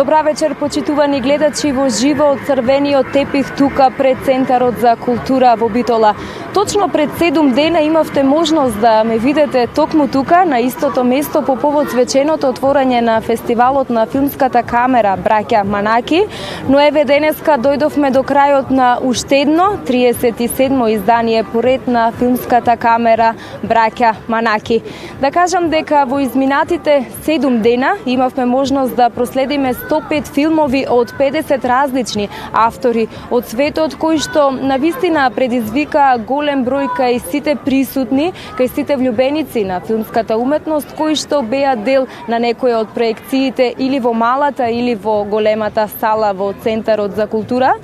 Добра вечер, почитувани гледачи во живо од црвениот тепих тука пред Центарот за култура во Битола. Точно пред 7 дена имавте можност да ме видите токму тука, на истото место по повод свеченото отворање на фестивалот на филмската камера Браќа Манаки, но еве денеска дојдовме до крајот на уште едно 37-мо издание поред на филмската камера Браќа Манаки. Да кажам дека во изминатите 7 дена имавме можност да проследиме 105 филмови од 50 различни автори од светот, кои што навистина предизвика голем број кај сите присутни, кај сите влюбеници на филмската уметност, кои што беа дел на некои од проекциите или во малата или во големата сала во Центарот за култура.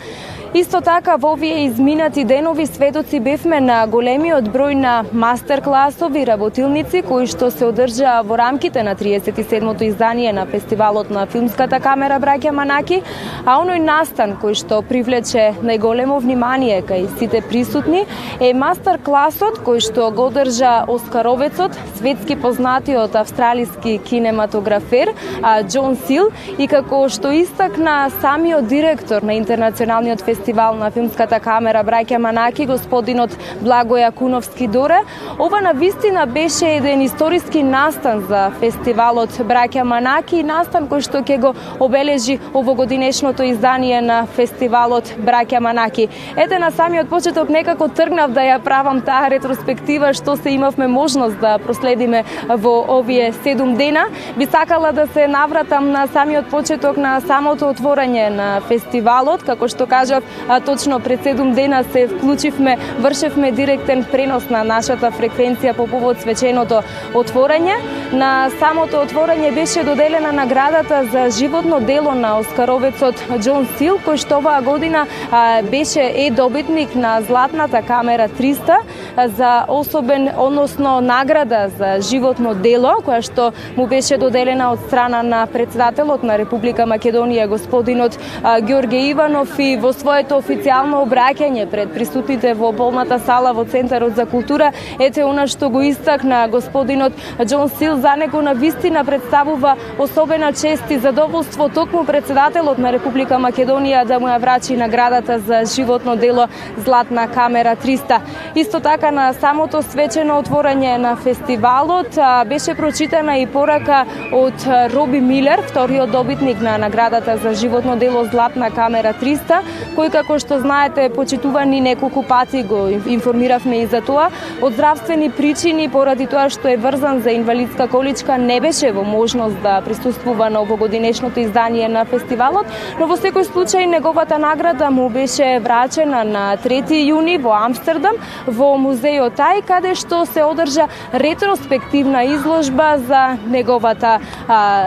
Исто така, во овие изминати денови сведоци бевме на големиот број на мастер-класови, работилници, кои што се одржаа во рамките на 37-то издание на фестивалот на филмската камера Браќа Манаки, а оној настан кој што привлече најголемо внимание кај сите присутни е мастер-класот кој што го одржа оскаровецот, светски познатиот австралиски кинематографер Џон Сил, и како што истакна самиот директор на интернационалниот фестивал на филмската камера Браќа Манаки, господинот Благој Акуновски Доре, ова навистина беше еден историски настан за фестивалот Браќа Манаки, настан кој што ќе го обележи овогодинешното издание на фестивалот Браќа Манаки. Ете, на самиот почеток некако тргнав да ја правам таа ретроспектива што се имавме можност да проследиме во овие 7 дена. Би сакала да се навратам на самиот почеток на самото отворање на фестивалот, како што кажав, точно пред 7 дена се вклучивме, вршевме директен пренос на нашата фреквенција по повод свеченото отворање. На самото отворање беше доделена наградата за животно дело на оскаровецот Џон Сил, кој што оваа година беше добитник на Златната камера 300 за особен, односно награда за животно дело, која што му беше доделена од страна на председателот на Република Македонија, господинот Ѓорѓе Иванов, и во своето официјално обраќање пред присутните во болната сала во Центарот за култура, ете она што го истакна господинот Џон Сил, за него навистина представува особена чест и задоволство токму председателот на Република Македонија да му ја врачи наградата за животно дело Златна камера 300. Исто така на самото свечено отворање на фестивалот беше прочитана и порака од Роби Милер, вториот добитник на наградата за животно дело Златна камера 300, кој, како што знаете, почитувани неколку пати го информиравме и за тоа, од здравствени причини, поради тоа што е врзан за инвалидска количка, не беше во можност да присуствува на овогодинешното издание на фестивалот, но во секој случај неговата награда му беше врачена на 3 јуни во Амстердам, во музејот тај, каде што се одржа ретроспективна изложба за неговата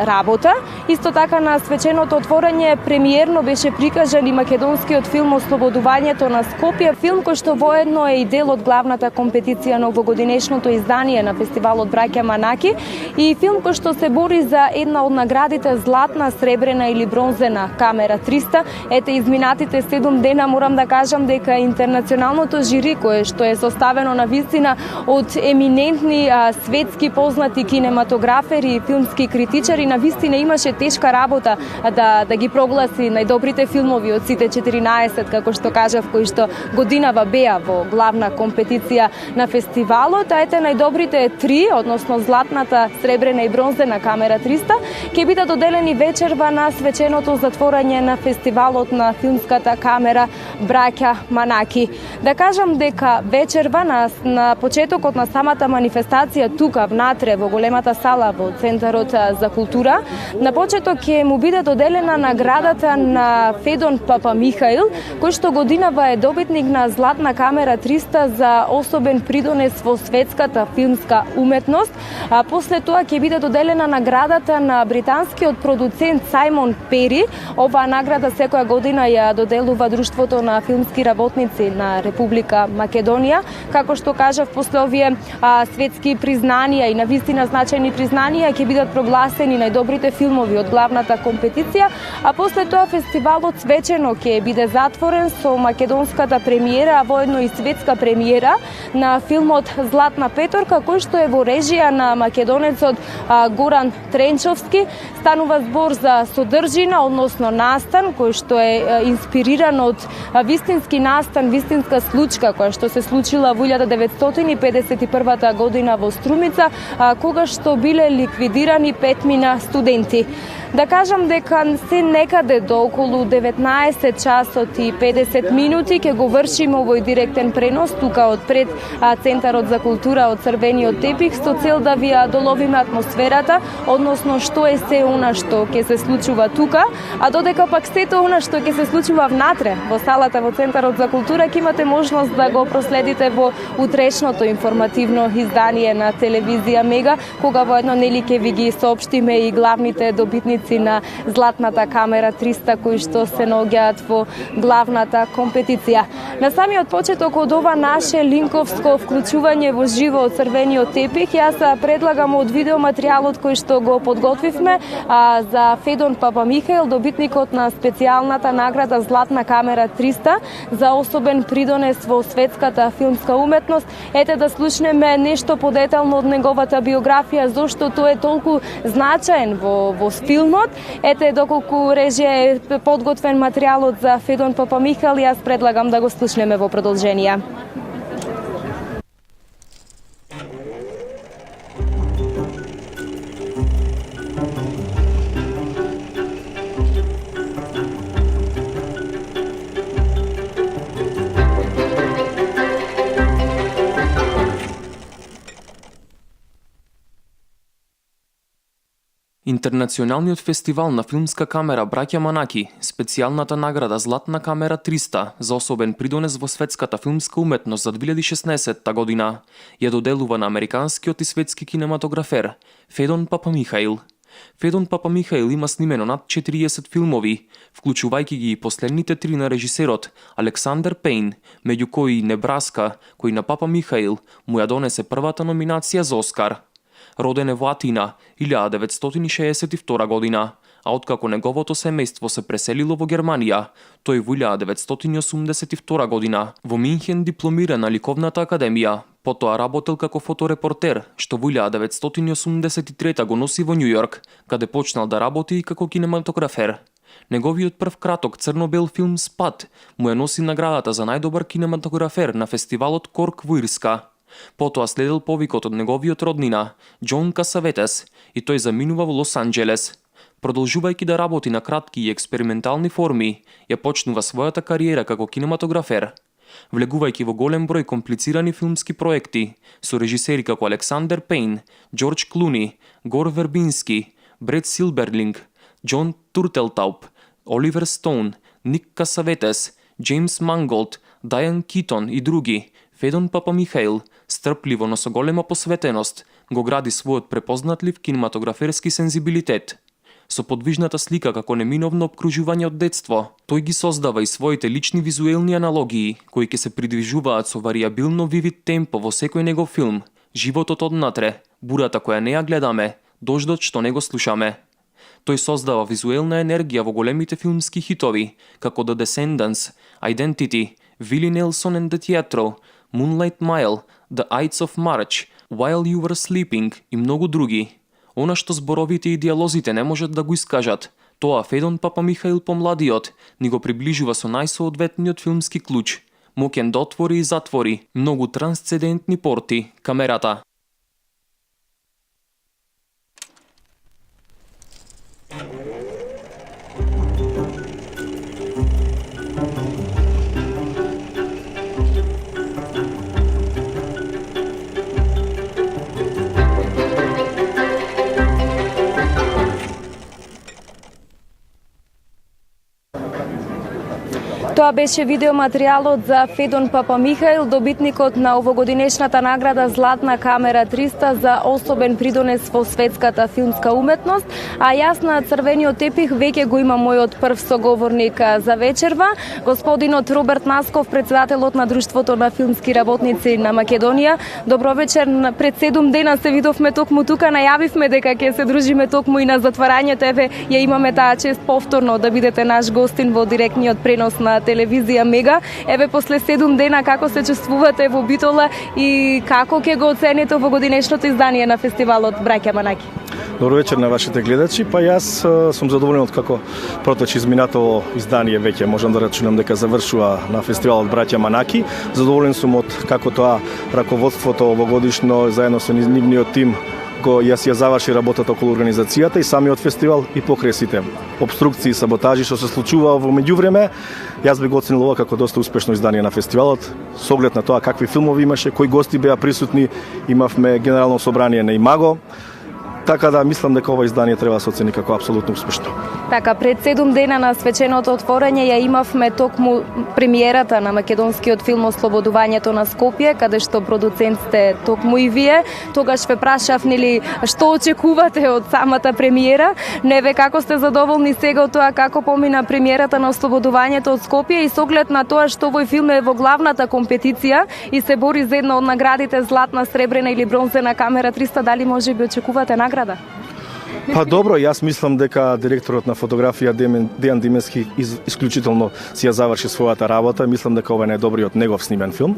работа. Исто така на свеченото отворање премиерно беше прикажан и македонскиот филм Ослободувањето на Скопје, филм кој што воедно е и дел од главната компетиција на овогодинешното издание на фестивалот Браќа Манаки, и филм кој што се бори за една од наградите Златна, Сребрена или Бронзена камера 300. Ете, изминатите 7 дена морам да кажам дека интернационалното жири, кое што е составено на вистина од еминентни светски познати кинематографери и филмски критичари, на вистина имаше тешка работа да ги прогласи најдобрите филмови од сите 14, како што кажав, кои што годинава беа во главна компетиција на фестивалот, а ете најдобрите 3, односно Златната, Сребрена и Бронзена камера 300, ќе бидат доделени вечерва на свеченото затворање на фестивалот на филмската камера Браќа Манаки. Да кажам дека вечерва на почетокот на самата манифестација тука внатре во големата сала во Центарот за култура, на почеток ќе му биде доделена наградата на Федон Папамихаил, кој што годинава е добитник на Златна камера 300 за особен придонес во светската филмска уметност. После тоа ќе биде доделена наградата на британскиот продуцент Сајмон Пери. Оваа награда секоја година ја доделува Друштвото на филмски работници на Република Македонија. како што кажав, после овие светски признанија и навистина значајни признанија ќе бидат прогласени најдобрите филмови од главната компетиција, а после тоа фестивалот свечено ќе биде затворен со македонската премиера, а воедно и светска премиера на филмот Златна петорка, кој што е во режија на македонецот Горан Тренчовски. Станува збор за содржина, односно настан, кој што е инспириран од вистински настан, вистинска случка која што се случила во 1951 година во Струмица, кога што биле ликвидирани 5 студенти. Да кажам дека се некаде до околу 19 часот и 50 минути ќе го вршиме овој директен пренос тука од пред Центарот за култура од Црвениот тепих со цел да ви доловиме атмосферата, односно што е се она што ќе се случува тука, а додека пак сето она што ќе се случува внатре во салата во Центарот за култура ќе имате можност да го проследите во утрешното информативно издание на телевизија Мега, кога воедно нели ќе ви ги соопштиме и главните добитници на Златната камера 300 кои што се наоѓаат во главната компетиција. На самиот почеток од ова наше линковско вклучување во живо од Црвениот тепих, јас предлагам од видеоматеријалот кој што го подготвивме за Федон Папамихаил, добитникот на специјалната награда Златна камера 300 за особен придонес во светската филмска уметност. Ете да слушнеме нешто подетално од неговата биографија, зошто тој е толку значаен во филмот. Ете доколку режија е подготвен материјалот за Федон Папамихаил, јас предлагам да го слушнеме во продолжение. Интернационалниот фестивал на филмска камера Браќа Манаки, специјалната награда Златна камера 300 за особен придонес во светската филмска уметност за 2016 година, ја доделува на американскиот и светски кинематографер Федон Папамихаил. Федон Папамихаил има снимено над 40 филмови, вклучувајќи ги и последните 3 на режисерот Александер Пейн, меѓу кои и Небраска, кој на Папамихаил му ја донесе првата номинација за Оскар. Роден е во Атина 1962 година, а откако неговото семејство се преселило во Германија, тој во 1982 година во Минхен дипломира на Ликовната академија, потоа работел како фоторепортер, што во 1983 го носи во Њујорк, каде почнал да работи и како кинематографер. Неговиот прв краток црно-бел филм Спад му ја носи наградата за најдобар кинематографер на фестивалот Корк во Ирска. Потоа следел повикот од неговиот роднина, Џон Касаветес, и тој заминува во Лос Анџелес. Продолжувајќи да работи на кратки и експериментални форми, ја почнува својата кариера како кинематографер. Влегувајќи во голем број комплицирани филмски проекти, со режисери како Александер Пейн, Џорџ Клуни, Гор Вербински, Бред Силберлинг, Џон Туртелтауп, Оливер Стоун, Ник Касаветес, Џејмс Манголд, Дајан Китон и други, Федон Папамихаил, стрпливо, но со голема посветеност, го гради својот препознатлив кинематограферски сензибилитет. Со подвижната слика како неминовно обкружување од детство, тој ги создава и своите лични визуелни аналогии, кои ќе се придвижуваат со варијабилно вивид темпо во секој негов филм, животот однатре, бурата која не ја гледаме, дождот што не го слушаме. Тој создава визуелна енергија во големите филмски хитови, како The Descendants, Identity, Willie Nelson and the Teatro, Moonlight Mile, The Ides of March, While You Were Sleeping и многу други. Она што зборовите и диалозите не можат да го искажат, тоа Федон Папамихаил помладиот ни го приближува со најсоодветниот филмски клуч, моќен да отвори и затвори многу трансцендентни порти, камерата. Тоа беше видеоматеријалот за Федон Папамихаил, добитникот на овогодинешната награда Златна камера 300 за особен придонес во светската филмска уметност, а јас на црвениот тепих веќе го има мојот прв соговорник за вечерва, господинот Роберт Насков, председателот на Друштвото на филмски работници на Македонија. Добро вечер, пред 7 дена се видовме токму тука, најавивме дека ќе се дружиме токму и на затварањето, еве ја имаме таа чест повторно да бидете наш гостин во директниот пренос на телевизија Мега. Еве после 7 дена како се чувствувате во Битола и како ќе го оцените овогодинешното издание на фестивалот Браќа Манаки? Добро вечер на вашите гледачи. Па јас сум задоволен од како протече изминатото издание, веќе можам да рачунам дека завршува на фестивалот Браќа Манаки. Задоволен сум од како тоа раководството овогодишно заедно со нивниот тим јас ја заврши работата околу организацијата и самиот фестивал и покрај сите обструкции и саботажи што се случуваа во меѓувреме, јас би го оценил ова како доста успешно издание на фестивалот, со оглед на тоа какви филмови имаше, кои гости беа присутни, имавме генерално собрание на Имаго. Така да мислам дека ова издание треба да се оцени како апсолутно успешно. Така, пред 7 дена на свеченото отворање ја имавме токму премиерата на македонскиот филм Ослободувањето на Скопје, каде што продуцент сте токму и вие. Тогаш ве прашав, нели, што очекувате од самата премиера? Неве како сте задоволни сега од тоа како помина премиерата на Ослободувањето од Скопје и со оглед на тоа што овој филм е во главната компетиција и се бори за една од наградите Златна, Сребрена или Бронзена камера 300, дали можеби очекувате награда? Па добро, јас мислам дека директорот на фотографија Дејан Дименски исклучително си ја заврши својата работа. Мислам дека ова е најдобриот негов снимен филм.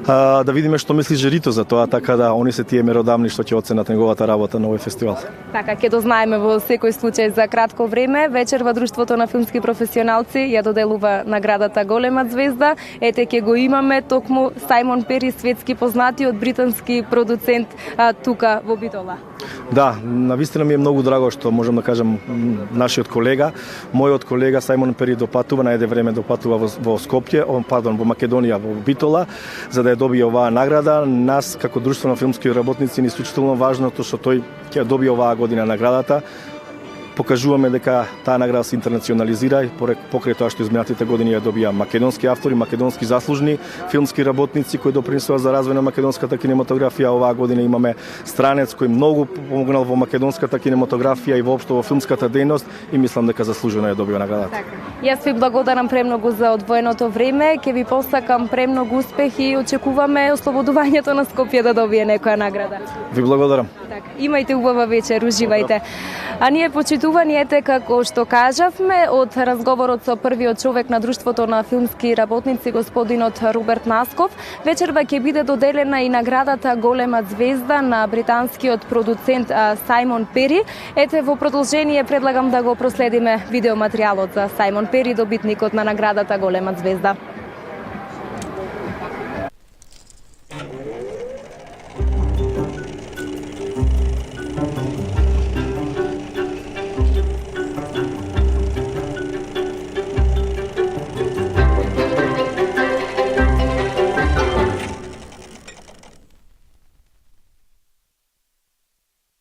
Да видиме што мисли жирито за тоа, така да они се тие меродавни што ќе оценат неговата работа на овој фестивал. Така, ќе дознаеме во секој случај за кратко време. Вечерва Друштвото на филмски професионалци ја доделува наградата Голема звезда. Ете, ќе го имаме токму Сајмон Пери, светски познатиот британски продуцент тука во Битола. Да, навистина ми е многу драго што можам да кажам нашиот колега, мојот колега Сајмон Пери допатува, најде време допатува во Скопје, во Македонија, во Битола, за да ја добие оваа награда. Нас како Друштво на филмски работници ни е исклучително важно што тој ќе добие оваа година наградата. Покажуваме дека таа награда се интернационализира и покрај тоа што изминатите години ја добија македонски автори, македонски заслужни филмски работници кои допринесуваат за развој на македонската кинематографија. Оваа година имаме странец кој многу помогнал во македонската кинематографија и воопшто во филмската дејност и мислам дека заслужено ја добива наградата. Така. Јас ви благодарам премногу за одвоеното време, ќе ви посакам премногу успех и очекуваме Ослободувањето на Скопје да добие некоја награда. Ви благодарам. Така, имајте убава вечер, уживајте. А ние почитувани, ете како што кажавме, од разговорот со првиот човек на Друштвото на филмски работници, господинот Роберт Насков, вечерва ќе биде доделена и наградата Голема звезда на британскиот продуцент Сајмон Пери. Ете, во продолжение предлагам да го проследиме видеоматеријалот за Сајмон Пери, добитникот на наградата Голема звезда.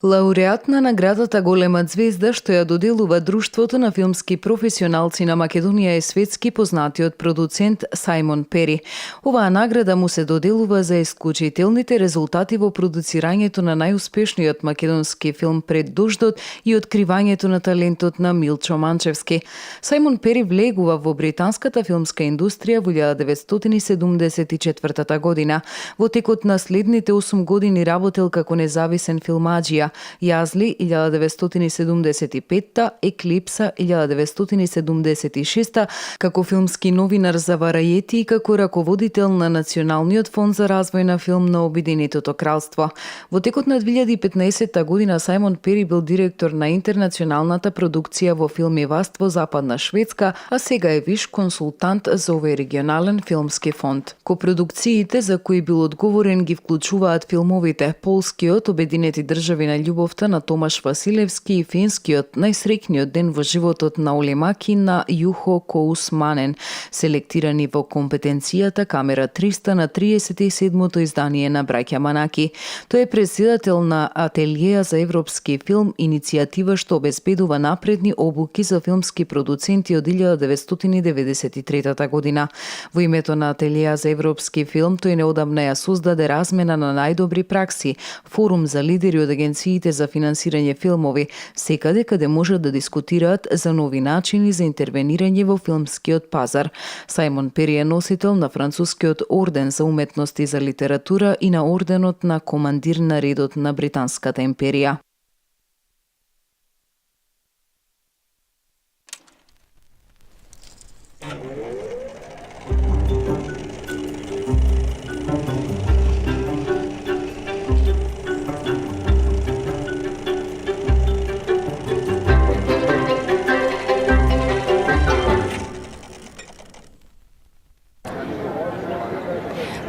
Лауреат на наградата Голема звезда што ја доделува Друштвото на филмски професионалци на Македонија е светски познатиот продуцент Сајмон Пери. Оваа награда му се доделува за исклучителните резултати во продуцирањето на најуспешниот македонски филм Пред дождот и откривањето на талентот на Милчо Манчевски. Сајмон Пери влегува во британската филмска индустрија во 1974 година. Во текот на следните 8 години работел како независен филмаџија. Јазли 1975, Еклипса 1976, како филмски новинар за Варајети и како раководител на Националниот фонд за развој на филм на Обединетото кралство. Во текот на 2015 година Сајмон Пери бил директор на интернационалната продукција во филмиваство Западна Шведска, а сега е виш консултант за овој регионален филмски фонд. Копродукциите за кои бил одговорен ги вклучуваат филмовите Полскиот, Обединети држави на љубовта на Томаш Василевски и фенскиот најсреќниот ден во животот на Олемаки на Јухо Коусманен, селектирани во компетенцијата Камера 300 на 37-то издание на браќа Манаки. Тој е претседател на Ателиеја за европски филм, иницијатива што обезбедува напредни обуки за филмски продуценти од 1993 година. Во името на Ателиеја за европски филм, тој неодамна ја создаде размена на најдобри пракси, форум за лидери од агенциите за финансирање филмови, секаде каде можат да дискутираат за нови начини за интервенирање во филмскиот пазар. Сајмон Пери е носител на францускиот орден за уметност и за литература и на орденот на командир на редот на Британската империја.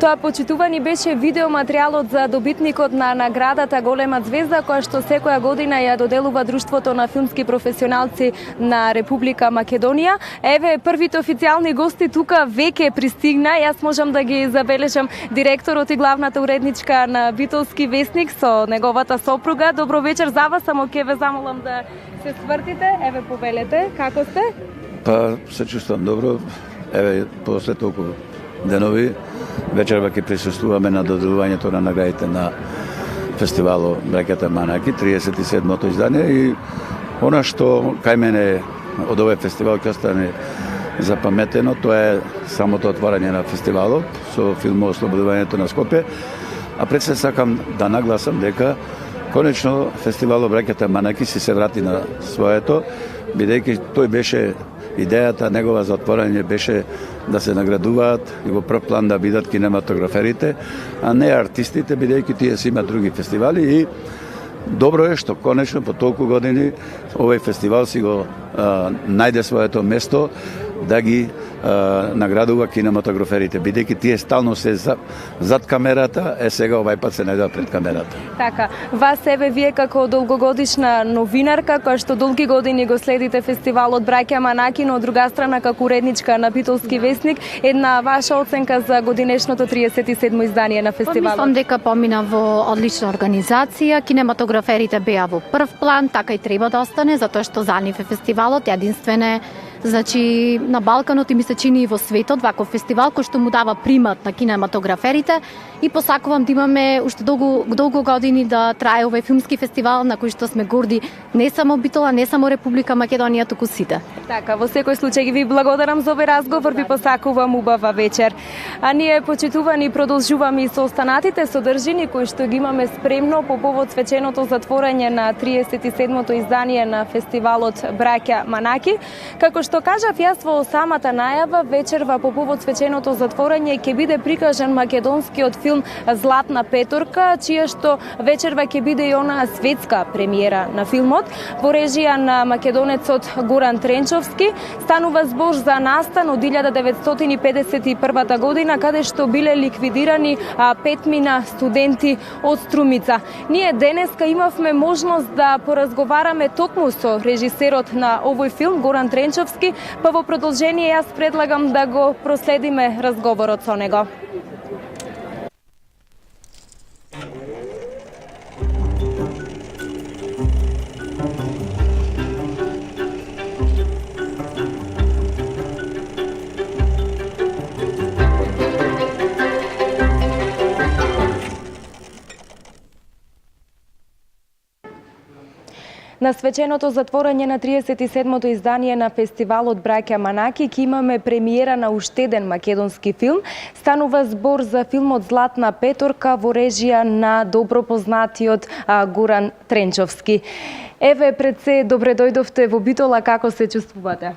Тоа почитувани беше видеоматеријалот за добитникот на наградата Голема звезда, која што секоја година ја доделува Друштвото на филмски професионалци на Република Македонија. Еве, првите официјални гости тука веќе пристигна. Јас можам да ги забележам директорот и главната уредничка на Битолски весник со неговата сопруга. Добро вечер за вас, само ќе ве замолам да се свртите. Еве, повелете, како сте? Па, се чувствам добро. Еве, после толку денови, вечерва ќе присуствуваме на доделувањето на наградите на фестивалот Браќата Манаки, 37-то издание, и она што кај мене од овој фестивал ќе остане запаметено, тоа е самото отворање на фестивалот со филмот Ослободувањето на Скопје, а пред се сакам да нагласам дека конечно фестивалот Браќата Манаки се врати на своето, бидејќи тој беше идејата негова за отворање беше да се наградуваат и во прв план да бидат кинематограферите, а не артистите, бидејќи тие си имаат други фестивали, и добро е што конечно по толку години овој фестивал си го најде своето место да ги наградува кинематограферите, бидејќи тие стално се зад камерата, сега овај пат се најдува пред камерата. Така, вас себе вие како долгогодишна новинарка, која што долги години го следите фестивалот Браќа Манаки, но од друга страна како уредничка на Битолски весник, една ваша оценка за годинешното 37 издание на фестивалот? Мислам дека помина во одлична организација, кинематограферите беа во прв план, така и треба да остане, затоа што за нив е фестивалот единствен е. Значи, на Балканот и ми се чини и во светот ваков фестивал кој што му дава примат на кинематограферите, и посакувам да имаме уште долго години да трае овој филмски фестивал на кој што сме горди не само Битола, не само Република Македонија, туку сите. Така, во секој случај ви благодарам за овој разговор, ви посакувам убава вечер. А ние, почитувани, продолжуваме и со останатите содржини кои што ги имаме спремно по повод свеченото затворање на 37-то издание на фестивалот Браќа Манаки. Како што кажав јас во самата најава, вечерва по повод свеченото затворање ќе биде прикажан македонскиот филм Златна петорка, чија што вечерва ќе биде и онаа светска премиера на филмот во режија на македонецот Горан Тренчовски. Станува збор за настан од 1951 година, каде што биле ликвидирани 5 студенти од Струмица. Ние денеска имавме можност да поразговараме токму со режисерот на овој филм, Горан Тренчовски, па во продолжение јас предлагам да го проследиме разговорот со него. На свеченото затворање на 37-то издание на фестивалот Браќа Манаки ќе имаме премиера на уште еден македонски филм. Станува збор за филмот Златна петорка во режија на добро познатиот Горан Тренчовски. Еве, пред се, добре дојдовте во Битола, како се чувствувате?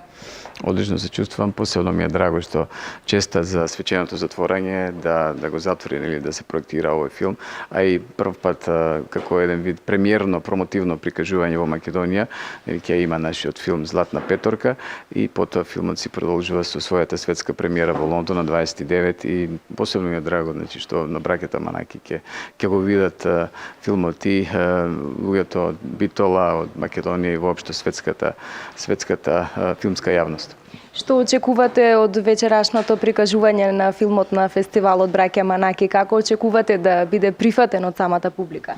Одлично се чувствам, посебно ми е драго што честа за свеченото затворање да го затвори или да се проектира овој филм, а и прв пат како еден вид премиерно промотивно прикажување во Македонија, ќе има нашиот филм Златна петорка и потоа филмот си продолжува со својата светска премиера во Лондон на 29 и посебно ми е драго што на браќата Манаки ќе го видат филмот и луѓето од Битола, од Македонија и воопшто светската филмска јавност. Што очекувате од вечерашното прикажување на филмот на фестивалот Браќа Манаки? Како очекувате да биде прифатен од самата публика?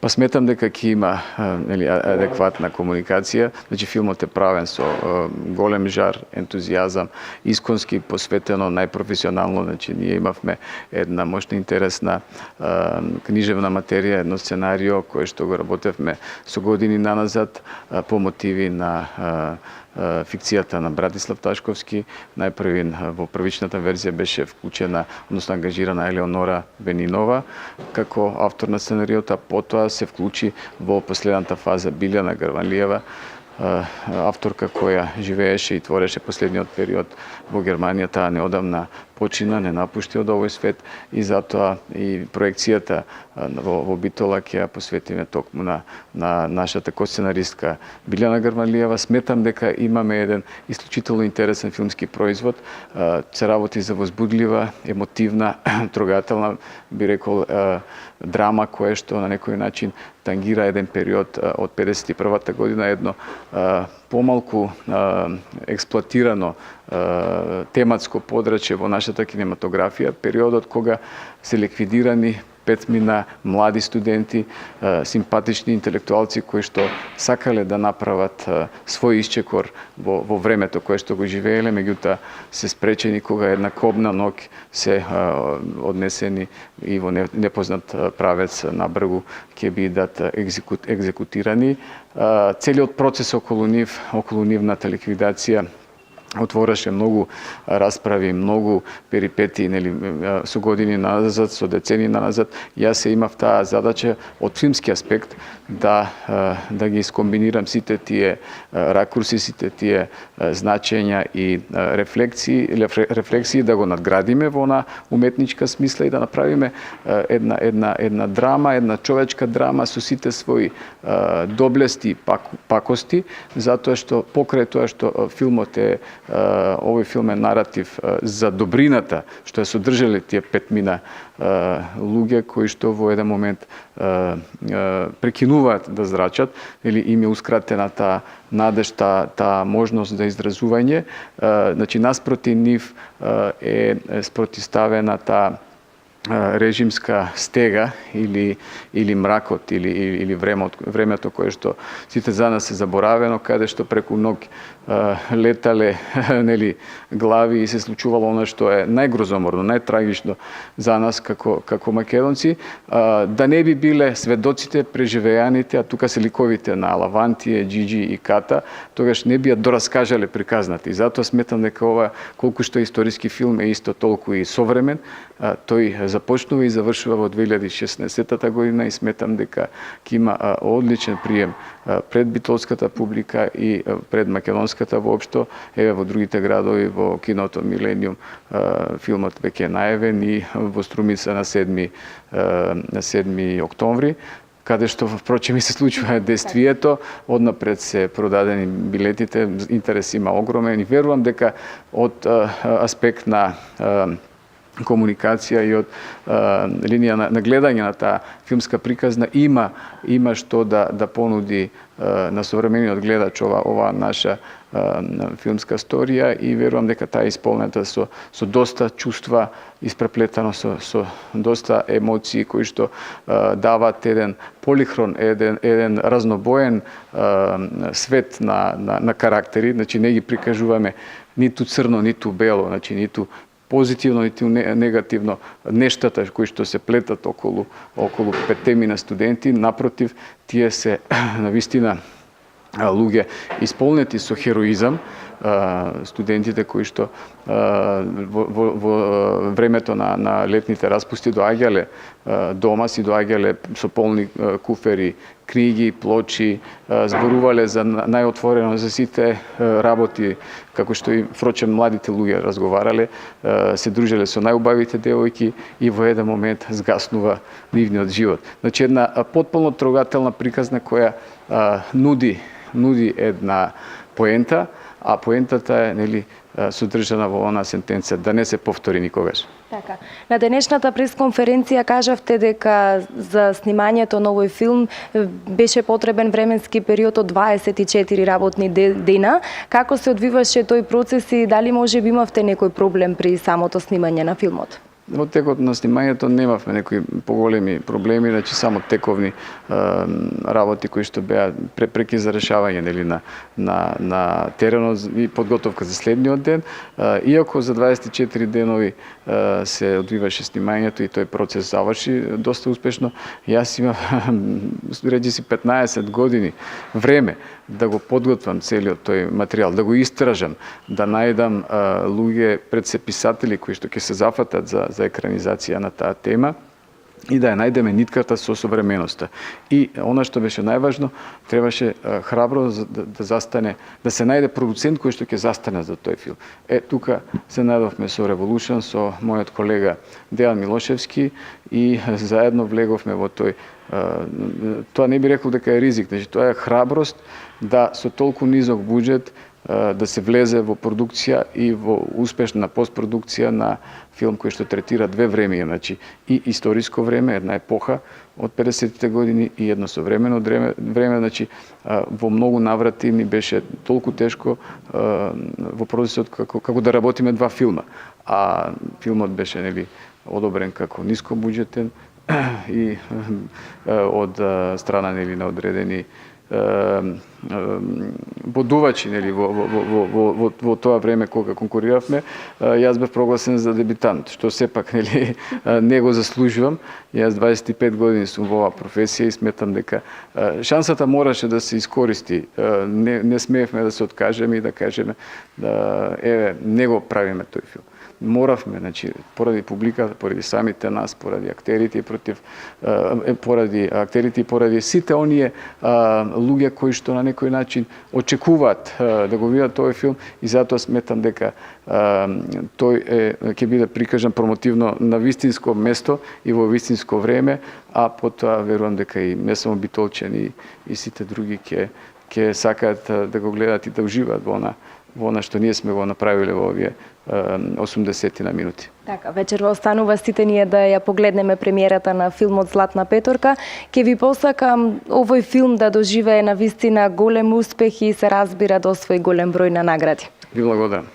Па сметам дека ќе има адекватна комуникација. Значи филмот е правен со голем жар, ентузијазам, исконски посветено, најпрофесионално. Значи ние имавме една мощна интересна книжевна материја, едно сценарио кое што го работевме со години наназад по мотиви на фикцијата на Братислав Ташковски. Најпрвин во првичната верзија беше вклучена, односно ангажирана Елеонора Бенинова како автор на сценариото, а потоа се вклучи во последната фаза Билјана Гарванлиева, авторка која живееше и твореше последниот период во Германија. Таа неодамна почина, не напушти од овој свет и затоа и проекцијата во Битола ќе ја посветиме токму на нашата косценаристка Билјана Гарванлиева. Сметам дека имаме еден исклучително интересен филмски производ. Се работи за возбудлива, емотивна, трогателна, би рекол, драма која што на некој начин тангира еден период од 51-та година, едно помалку експлоатирано тематско подрачје во нашата кинематографија, периодот кога се ликвидирани петмина млади студенти, симпатични интелектуалци кои што сакале да направат свој исчекор во времето кое што го живееле, меѓутоа се спречени кога една кобна ног се однесени и во непознат правец на бргу ќе бидат екзекутирани. Целиот процес околу нивната ликвидација отвораше многу расправи, многу перипети, со години назад, со децени назад. Јас се имав таа задача од филмски аспект да ги искомбинирам сите тие ракурси, сите тие значења и рефлексии, да го надградиме во на уметничка смисла и да направиме една драма, една човечка драма со сите своји доблести и пакости, затоа што покрај тоа што филмот е овој филм е наратив за добрината што ја содржале тие петмина луѓе кои што во еден момент прекинуваат да зрачат или им е ускратена таа надеж, таа можност за изразување. Значи наспроти нив е спротивставена таа режимска стега или мракот или времето кое што сите за нас е заборавено, каде што преку ног летале глави и се случувало она што е најгрозоморно, најтрагично за нас како македонци, да не би биле сведоците преживеаните, а тука се ликовите на Лавантие, Джиджи и Ката, тогаш не би ја дораскажале приказната. И затоа сметам дека ова колку што историски филм е исто толку и современ. Тој започнува и завршува во 2016 година и сметам дека ќе има одличен прием пред битолската публика и пред македонската воопшто. Еве во другите градови, во киното Милениум филмот веќе е најавен и во Струмица на 7 октомври, каде што впрочем и се случува действието, однапред се продадени билетите, интерес има огромен и верувам дека од аспект на комуникација и од линија на гледање на таа филмска приказна има што да понуди на современиот гледач ова наша филмска сторија и верувам дека таа исполнета со доста чувства, испреплетано со доста емоции кои што даваат еден полихрон, еден разнобоен свет на карактери. Значи не ги прикажуваме ниту црно, ниту бело, значи ниту позитивно, ниту негативно нештата кои што се плетат околу петемина студенти. Напротив, тие се навистина луѓе исполнети со хероизам, студентите кои што во времето на летните распусти доаѓале дома, си доаѓале со полни куфери, книги, плочи, зборувале за најотворено за сите работи, како што и впрочем младите луѓе разговарале, се дружеле со најубавите девојки и во еден момент згаснува нивниот живот. Значи една потполно трогателна приказна која нуди една поента, а поентата е нели содржана во она сентенца да не се повтори никогаш. Така. На денешната пресконференција кажавте дека за снимањето на овој филм беше потребен временски период од 24 работни дена. Како се одвиваше тој процес и дали може би имавте некој проблем при самото снимање на филмот? Во текот на снимањето немавме некои поголеми проблеми, значи само тековни работи кои што беа препреки за решавање нели на теренот и подготовка за следниот ден. Иако за 24 денови се одвиваше снимањето и тој процес заврши доста успешно, јас имав речиси 15 години време да го подготвам целиот тој материјал, да го истражам, да најдам луѓе пред се писатели кои што ќе се зафатат за екранизација на таа тема и да ја најдеме нитката со современоста. И она што беше најважно, требаше храбро да застане, да се најде продуцент кој што ќе застане за тој филм. Тука се најдовме со Revolution, со мојот колега Дејан Милошевски и заедно влеговме во тој. Тоа не би рекол дека е ризик, значи тоа е храброст да со толку низок буџет да се влезе во продукција и во успешна постпродукција на филм кој што третира две времења, значи и историско време, една епоха од 50-тите години и едно современо време, значи во многу наврати ми беше толку тешко во процесот како да работиме два филма, а филмот беше нели одобрен како нискобуџетен и од страна нели на одредени бодувачи нели во тоа време кога конкуриравме, јас бев прогласен за дебитант, што сепак нели не го заслужувам. Јас 25 години сум во оваа професија и сметам дека шансата мораше да се искористи. Не смеевме да се откажеме и да кажеме не го правиме тој филм. Моравме, значи, поради публиката, поради самите нас, поради актерите и поради сите оние луѓе кои што на некој начин очекуваат да го видат тој филм и затоа сметам дека тој ќе биде прикажан промотивно на вистинско место и во вистинско време, а потоа верувам дека и не само битолчани и сите други ќе сакаат да го гледаат и да уживаат во она што ние сме го направиле во овие 80 на минути. Така, вечерва останува сите ние да ја погледнеме премиерата на филмот Златна петорка. Ке ви посакам овој филм да доживее на вистина голем успех и се разбира да освои голем број на награди. Ви благодарам.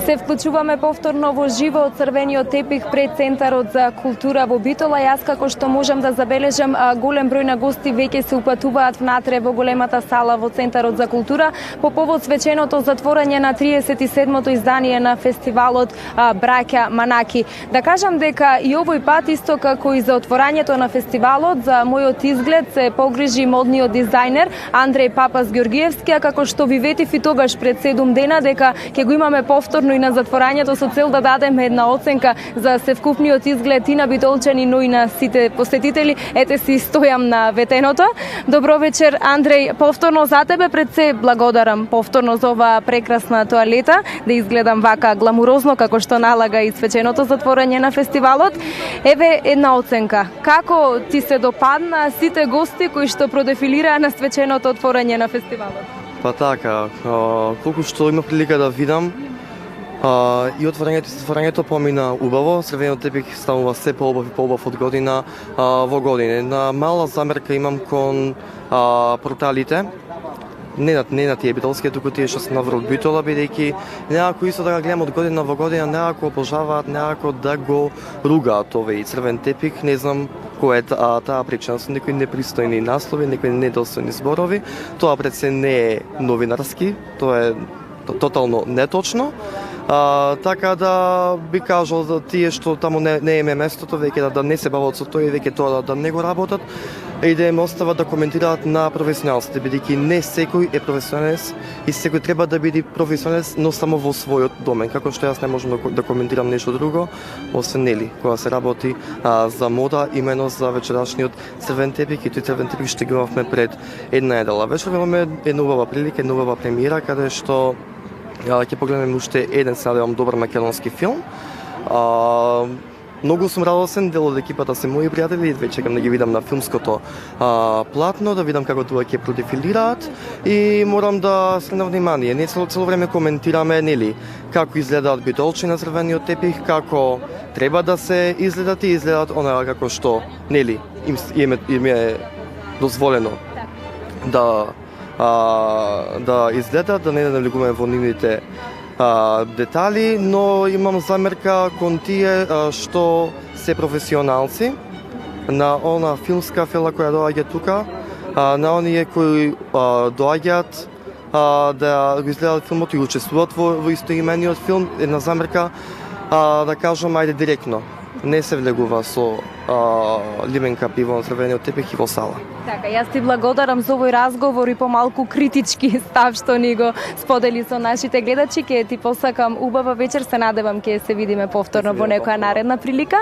Се вклучуваме повторно во живо од црвениот тепих пред Центарот за култура во Битола. Јас како што можам да забележам, голем број на гости веќе се упатуваат внатре во големата сала во Центарот за култура по повод свеченото затворање на 37-то издание на фестивалот Браќа Манаки. Да кажам дека и овој пат, исто како и за отворањето на фестивалот, за мојот изглед се погрижи модниот дизајнер Андреј Папас Ѓоргиевски, а како што ви ветив и тогаш пред 7 дена дека ќе го имаме повторно и на затворањето со цел да дадеме една оценка за севкупниот изглед и на битолчани, но и на сите посетители. Ете си стојам на ветеното. Добро вечер, Андреј, повторно за тебе, пред се благодарам повторно за оваа прекрасна тоалета, да изгледам вака гламурозно како што налага и свеченото затворање на фестивалот. Еве една оценка. Како ти се допадна сите гости кои што продефилираа на свеченото отворање на фестивалот? Па така, колку што имав прилика да видам, и отворањето помина убаво, црвениот тепих станува се поубав и поубав од година во година. Една мала замерка имам кон порталите. не на тие битолски, туку тие што се на врв Битола, бидејќи некако исто да го гледам од година во година, некако обожаваат некако да го ругаат овој црвен тепик, не знам која е таа причина, со некои непристојни наслови, некои недостојни зборови. Тоа пред се не е новинарски, тоа е тотално неточно. Така да би кажал за тие што таму не еме местото, веќе да не се бават со тоа и веќе тоа да не го работат и да им остават да коментираат на професионалците, бидејќи не секој е професионалец и секој треба да биде професионалец, но само во својот домен, како што јас не можам да коментирам нешто друго, освен нели, кога се работи за мода, имено за вечерашниот црвен тепик, и тој црвен тепик што ги имавме пред една недела. Вечер имаме една убава прилика, една убава премиера, каде што ќе погледнем уште еден, се надевам, добар македонски филм. Многу сум радосен, дел од екипата се мои пријатели, веќе чекам да ги видам на филмското платно, да видам како тоа ќе продефилираат и морам да среднам внимание. Не цело време коментираме, нели, како изгледаат битолчи на црвениот тепих, како треба да се изгледат и изгледаат онаа како што, нели, им е дозволено да изгледат, да не навлегуваме во нивните детали, но имам замерка кон тие што се професионалци на она филмска фела која доаѓа тука, на оние кои доаѓаат да го изгледаат филмот и учествуваат во истоимениот филм, една замерка да кажам ајде директно, не се влегува со лименка пиво на црвениот тепих и во сала. Така, јас ти благодарам за овој разговор и помалку критички став што ни го сподели со нашите гледачи. Ке ти посакам убава вечер, се надевам ке се видиме повторно во некоја наредна прилика.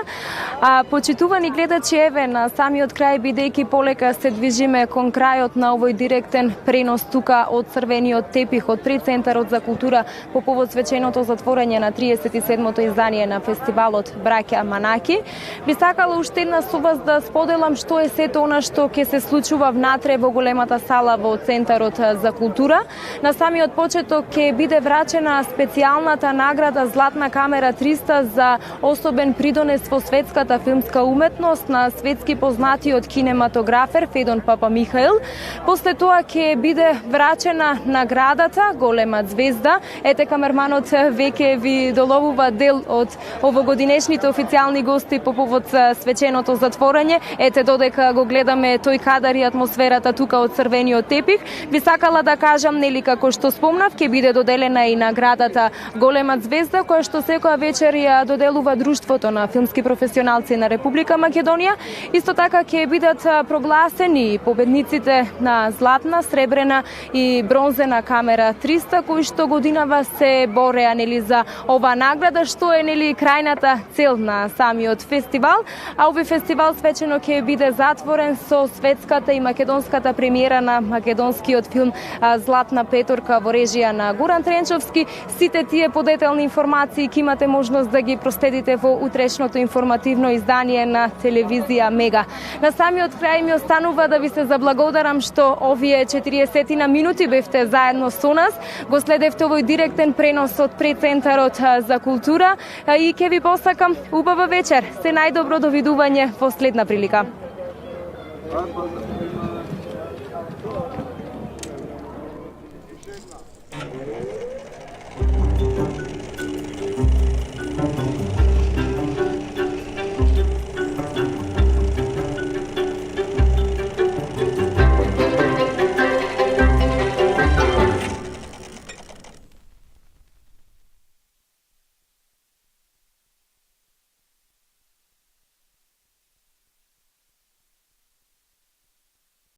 Почитувани гледачи, еве на самиот крај, бидејќи полека се движиме кон крајот на овој директен пренос тука од црвениот тепих од пред Центарот за култура по повод свеченото затворање на 37-то издание на фестивалот Браќа Манаки. Би сакала уште една со вас да споделам што е сето она што ќе се случува внатре во големата сала во Центарот за култура. На самиот почеток ќе биде врачена специјалната награда Златна камера 300 за особен придонес во светската филмска уметност на светски познатиот кинематографер Федон Папамихаил. После тоа ќе биде врачена наградата Голема звезда. Ете, камерманот веќе ви доловува дел од овогодинешните официјални гости по повод свеченото затворање. Ете, додека го гледаме тој кадар и атмосферата тука од црвениот тепих, би сакала да кажам, нели, како што спомнав, ќе биде доделена и наградата Голема звезда, која што секоја вечер ја доделува Друштвото на филмски професионалци на Република Македонија. Исто така ќе бидат прогласени победниците на златна, сребрена и бронзена камера 300, кои што годинава се бореа, нели, за ова награда, што е, нели, крајната цел на самиот фестивал. А овој фестивал свечено ќе биде затворен со светската и македонската премиера на македонскиот филм Златна петорка во режија на Горан Тренчовски. Сите тие подетелни информации ќе имате можност да ги проследите во утрешното информативно издание на телевизија Мега. На самиот крај ми останува да ви се заблагодарам што овие 40 на минути бевте заедно со нас, го следевте овој директен пренос од пред Центарот за култура и ќе ви посакам убава вечер. Се најдобро, довидување во следна прилика.